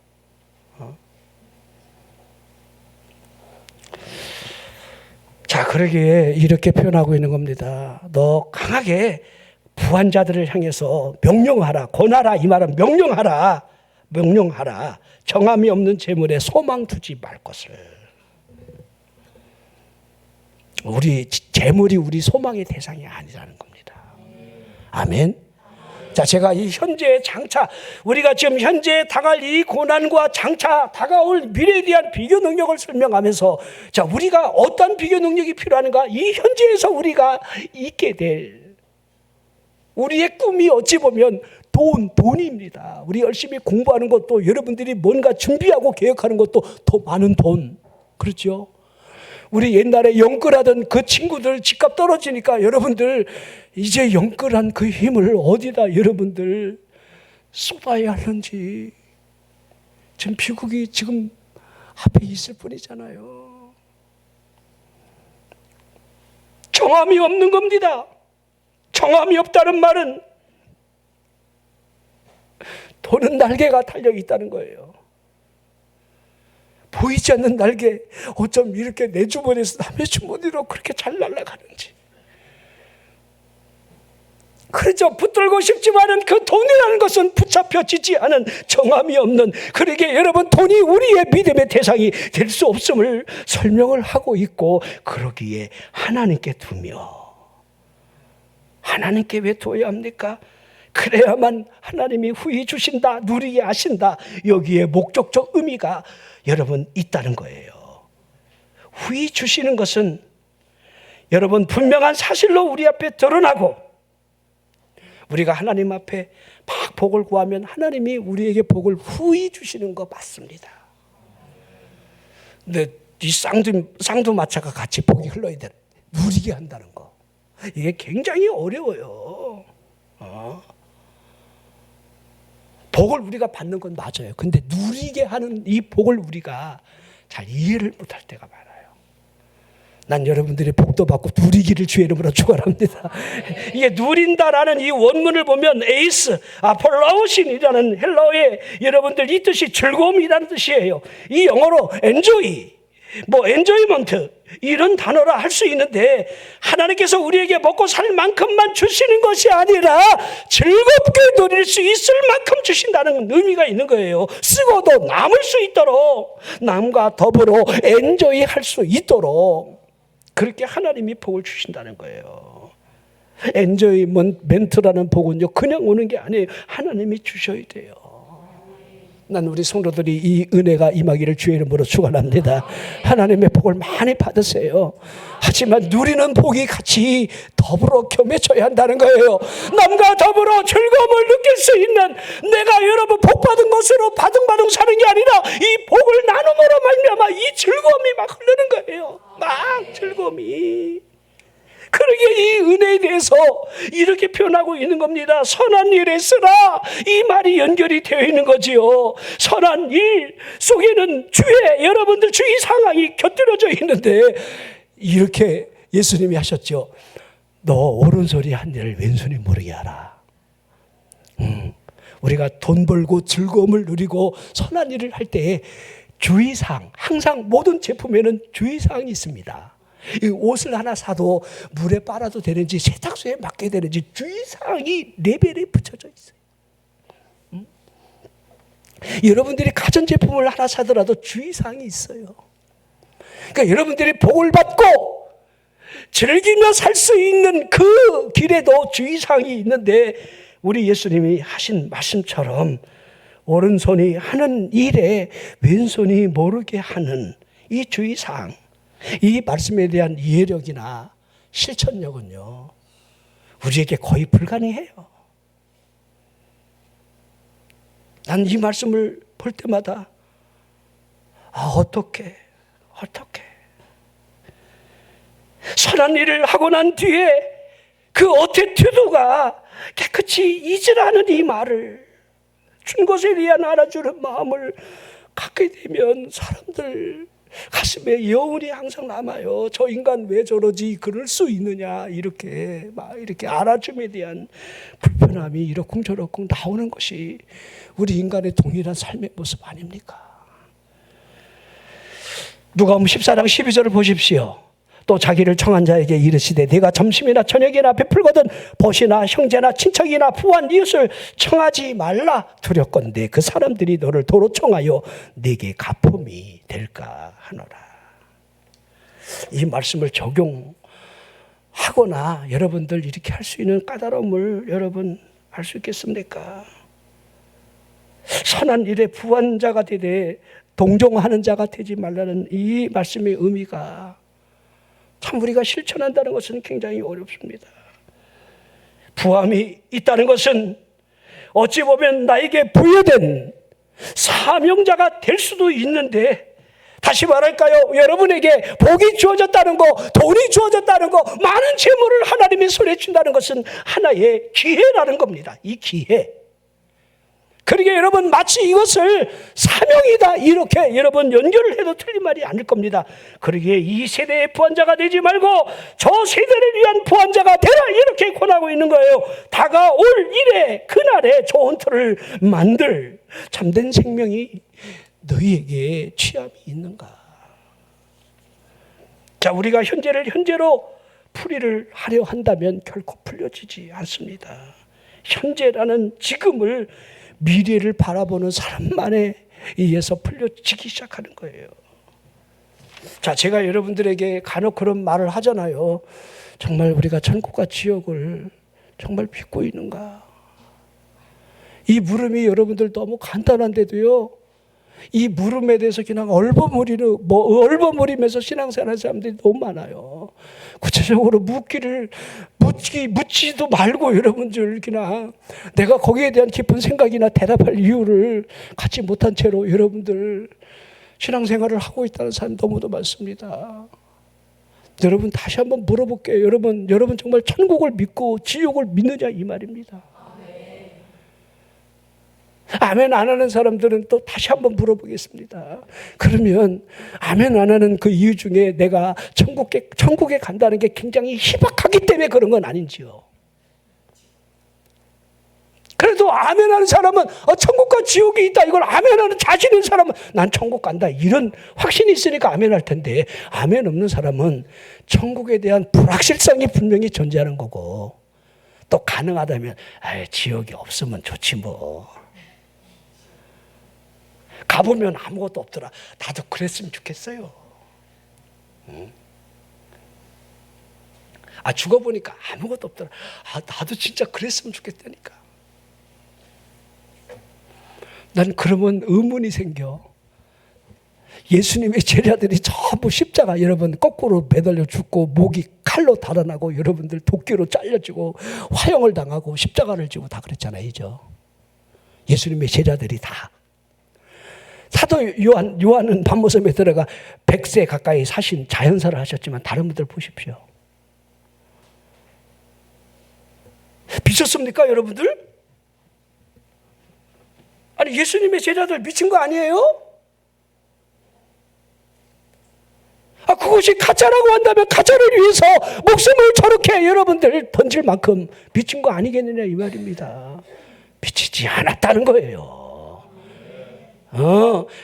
A: 자, 그러기에 이렇게 표현하고 있는 겁니다. 너 강하게 부한 자들을 향해서 명령하라. 권하라. 이 말은 명령하라. 정함이 없는 재물에 소망 두지 말 것을. 우리 재물이 우리 소망의 대상이 아니라는 겁니다. 아멘. 자, 제가 이 현재의 장차, 우리가 지금 현재 당할 이 고난과 장차 다가올 미래에 대한 비교 능력을 설명하면서, 자, 우리가 어떤 비교 능력이 필요한가? 이 현재에서 우리가 있게 될 우리의 꿈이 어찌 보면 돈입니다. 우리 열심히 공부하는 것도, 여러분들이 뭔가 준비하고 계획하는 것도 더 많은 돈. 그렇죠? 우리 옛날에 영끌하던 그 친구들 집값 떨어지니까 여러분들 이제 영끌한 그 힘을 어디다 여러분들 쏟아야 하는지. 지금 비극이 지금 앞에 있을 뿐이잖아요. 정함이 없는 겁니다. 정함이 없다는 말은 돈은 날개가 달려있다는 거예요. 보이지 않는 날개, 어쩜 이렇게 내 주머니에서 남의 주머니로 그렇게 잘 날아가는지. 그렇죠. 붙들고 싶지만은 그 돈이라는 것은 붙잡혀지지 않은 정함이 없는, 그러게 여러분, 돈이 우리의 믿음의 대상이 될 수 없음을 설명을 하고 있고, 그러기에 하나님께 두며, 하나님께 왜 두어야 합니까? 그래야만 하나님이 후히 주신다, 누리게 하신다, 여기에 목적적 의미가 여러분 있다는 거예요. 후히 주시는 것은 여러분 분명한 사실로 우리 앞에 드러나고, 우리가 하나님 앞에 막 복을 구하면 하나님이 우리에게 복을 후히 주시는 거 맞습니다. 근데 이 쌍두마차가 같이 복이 흘러야 돼, 누리게 한다는 거, 이게 굉장히 어려워요. 복을 우리가 받는 건 맞아요. 근데 누리게 하는 이 복을 우리가 잘 이해를 못할 때가 많아요. 난 여러분들이 복도 받고 누리기를 주의 이름으로 축원합니다. 이게 누린다라는 이 원문을 보면 에이스, 폴라우신이라는 헬라어의 여러분들 이 뜻이 즐거움이라는 뜻이에요. 이 영어로 엔조이, 엔조이먼트 이런 단어라 할 수 있는데, 하나님께서 우리에게 먹고 살 만큼만 주시는 것이 아니라 즐겁게 누릴 수 있을 만큼 주신다는 의미가 있는 거예요. 쓰고도 남을 수 있도록, 남과 더불어 엔조이 할 수 있도록 그렇게 하나님이 복을 주신다는 거예요. 엔조이먼트라는 복은요, 그냥 오는 게 아니에요. 하나님이 주셔야 돼요. 난 우리 성도들이 이 은혜가 임하기를 주의 이름으로 축원합니다. 하나님의 복을 많이 받으세요. 하지만 누리는 복이 같이 더불어 겸해져야 한다는 거예요. 남과 더불어 즐거움을 느낄 수 있는, 내가 여러분 복 받은 것으로 바둥바둥 사는 게 아니라 이 복을 나눔으로 말미암아 이 즐거움이 막 흐르는 거예요. 막 즐거움이. 그러게 이 은혜에 대해서 이렇게 표현하고 있는 겁니다. 선한 일에 쓰라, 이 말이 연결이 되어 있는 거지요. 선한 일 속에는 주의, 여러분들 주의 상황이 곁들여져 있는데, 이렇게 예수님이 하셨죠. 너 오른손이 한 일을 왼손이 모르게 하라. 우리가 돈 벌고 즐거움을 누리고 선한 일을 할 때에 주의사항, 항상 모든 제품에는 주의사항이 있습니다. 이 옷을 하나 사도 물에 빨아도 되는지 세탁소에 맡겨야 되는지 주의사항이 레벨에 붙여져 있어요. 여러분들이 가전제품을 하나 사더라도 주의사항이 있어요. 그러니까 여러분들이 복을 받고 즐기며 살 수 있는 그 길에도 주의사항이 있는데, 우리 예수님이 하신 말씀처럼 오른손이 하는 일에 왼손이 모르게 하는 이 주의사항, 이 말씀에 대한 이해력이나 실천력은요, 우리에게 거의 불가능해요. 난 이 말씀을 볼 때마다 어떻게 선한 일을 하고 난 뒤에 그 어태튜드가 깨끗이 잊으라는 이 말을, 준 것에 대한 알아주는 마음을 갖게 되면 사람들 가슴에 여운이 항상 남아요. 저 인간 왜 저러지? 그럴 수 있느냐? 이렇게 알아줌에 대한 불편함이 이러쿵저러쿵 나오는 것이 우리 인간의 동일한 삶의 모습 아닙니까? 누가복음 14장 12절을 보십시오. 또 자기를 청한 자에게 이르시되 네가 점심이나 저녁이나 베풀거든 벗이나 형제나 친척이나 부한 이웃을 청하지 말라. 두렵건대 그 사람들이 너를 도로 청하여 네게 가품이 될까 하노라. 이 말씀을 적용하거나 여러분들 이렇게 할 수 있는 까다로움을 여러분 알 수 있겠습니까? 선한 일에 부한 자가 되되 동정하는 자가 되지 말라는 이 말씀의 의미가 참 우리가 실천한다는 것은 굉장히 어렵습니다. 부함이 있다는 것은 어찌 보면 나에게 부여된 사명자가 될 수도 있는데, 다시 말할까요? 여러분에게 복이 주어졌다는 거, 돈이 주어졌다는 거, 많은 재물을 하나님이 손에 준다는 것은 하나의 기회라는 겁니다. 이 기회. 그러게 여러분 마치 이것을 사명이다 이렇게 여러분 연결을 해도 틀린 말이 아닐 겁니다. 그러기에 이 세대의 부한자가 되지 말고 저 세대를 위한 부한자가 되라 이렇게 권하고 있는 거예요. 다가올 일에 그날에 좋은 터를 만들 참된 생명이 너희에게 취함이 있는가? 자, 우리가 현재를 현재로 풀이를 하려 한다면 결코 풀려지지 않습니다. 현재라는 지금을 미래를 바라보는 사람만에 의해서 풀려지기 시작하는 거예요. 자, 제가 여러분들에게 간혹 그런 말을 하잖아요. 정말 우리가 천국과 지옥을 정말 믿고 있는가? 이 물음이 여러분들 너무 간단한데도요, 이 물음에 대해서 그냥 얼버무리면서 신앙생활하는 사람들이 너무 많아요. 구체적으로 묻지도 말고 여러분들 그냥 내가 거기에 대한 깊은 생각이나 대답할 이유를 갖지 못한 채로 여러분들 신앙생활을 하고 있다는 사람이 너무도 많습니다. 여러분 다시 한번 물어볼게요. 여러분 정말 천국을 믿고 지옥을 믿느냐 이 말입니다. 아멘 안 하는 사람들은 또 다시 한번 물어보겠습니다. 그러면 아멘 안 하는 그 이유 중에 내가 천국에 간다는 게 굉장히 희박하기 때문에 그런 건 아닌지요? 그래도 아멘 하는 사람은 천국과 지옥이 있다 이걸 아멘 하는 자신 있는 사람은 난 천국 간다 이런 확신이 있으니까 아멘 할 텐데, 아멘 없는 사람은 천국에 대한 불확실성이 분명히 존재하는 거고, 또 가능하다면 지옥이 없으면 좋지 뭐, 가보면 아무것도 없더라. 나도 그랬으면 좋겠어요. 죽어보니까 아무것도 없더라. 나도 진짜 그랬으면 좋겠다니까. 난 그러면 의문이 생겨. 예수님의 제자들이 전부 십자가 여러분 거꾸로 매달려 죽고 목이 칼로 달아나고 여러분들 도끼로 잘려지고 화형을 당하고 십자가를 지고 다 그랬잖아요. 예수님의 제자들이 다. 사도 요한은 밤모섬에 들어가 100세 가까이 사신 자연사를 하셨지만 다른 분들 보십시오. 미쳤습니까 여러분들? 아니 예수님의 제자들 미친 거 아니에요? 그것이 가짜라고 한다면 가짜를 위해서 목숨을 저렇게 여러분들 던질 만큼 미친 거 아니겠느냐 이 말입니다. 미치지 않았다는 거예요.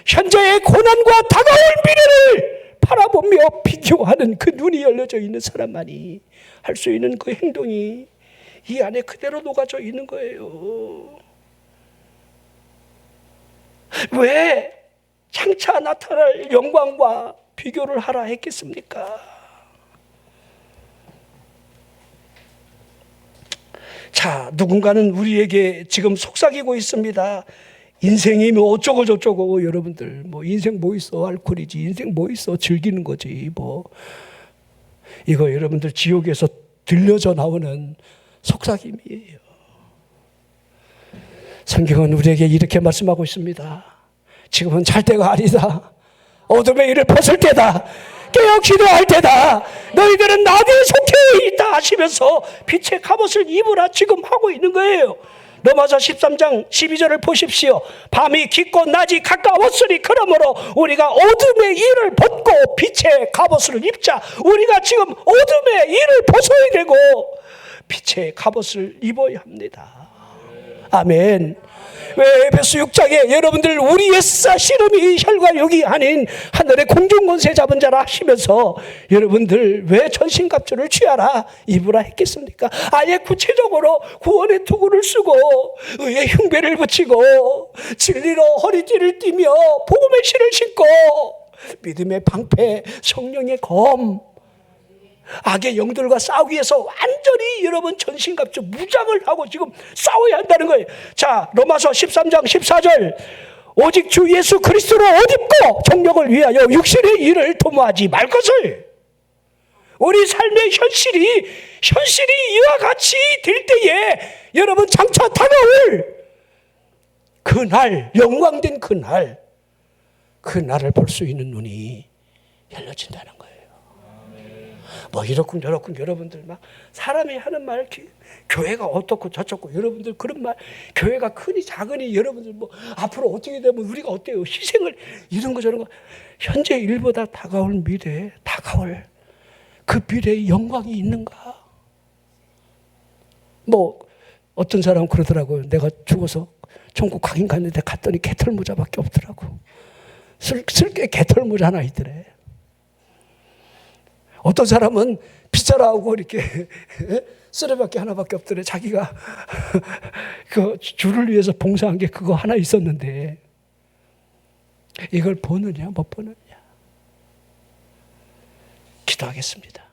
A: 현재의 고난과 다가올 미래를 바라보며 비교하는 그 눈이 열려져 있는 사람만이 할 수 있는 그 행동이 이 안에 그대로 녹아져 있는 거예요. 왜 장차 나타날 영광과 비교를 하라 했겠습니까? 자, 누군가는 우리에게 지금 속삭이고 있습니다. 인생이 뭐 어쩌고 저쩌고 여러분들 뭐 인생 뭐 있어 알코올이지 인생 뭐 있어 즐기는 거지 뭐 이거 여러분들 지옥에서 들려져 나오는 속삭임이에요. 성경은 우리에게 이렇게 말씀하고 있습니다. 지금은 잘 때가 아니다. 어둠의 일을 벗을 때다. 깨어 기도할 때다. 너희들은 나 뒤에 속해 있다 하시면서 빛의 갑옷을 입으라 지금 하고 있는 거예요. 로마서 13장 12절을 보십시오. 밤이 깊고 낮이 가까웠으니 그러므로 우리가 어둠의 일을 벗고 빛의 갑옷을 입자. 우리가 지금 어둠의 일을 벗어야 되고 빛의 갑옷을 입어야 합니다. 아멘. 왜 에베소 6장에 여러분들 우리의 씨름이 혈과 육이 아닌 하늘의 공중권세 잡은 자라 하시면서 여러분들 왜 전신갑주를 취하라 입으라 했겠습니까? 아예 구체적으로 구원의 투구를 쓰고 의의 흉배를 붙이고 진리로 허리띠를 띠며 복음의 실을 신고 믿음의 방패, 성령의 검, 악의 영들과 싸우기 위해서 완전히 여러분 전신갑주 무장을 하고 지금 싸워야 한다는 거예요. 자, 로마서 13장 14절. 오직 주 예수 그리스도를 옷 입고 정욕을 위하여 육신의 일을 도모하지 말 것을. 우리 삶의 현실이 이와 같이 될 때에 여러분 장차 다가올 그날, 영광된 그날을 볼 수 있는 눈이 열려진다는 거예요. 뭐 이렇군 저렇군 여러분들 막 사람이 하는 말, 교회가 어떻고 저쩌고 여러분들 그런 말, 교회가 크니 작으니 여러분들 뭐 앞으로 어떻게 되면 우리가 어때요, 희생을 이런 거 저런 거, 현재 일보다 다가올 미래에 다가올 그 미래의 영광이 있는가? 뭐 어떤 사람은 그러더라고요. 내가 죽어서 천국 가긴 갔는데 갔더니 개털 모자밖에 없더라고. 쓸게 개털 모자 하나 있더래. 어떤 사람은 빗자루하고 이렇게 쓰레받기 하나밖에 없더래. 자기가 그 주를 위해서 봉사한 게 그거 하나 있었는데 이걸 보느냐 못 보느냐. 기도하겠습니다.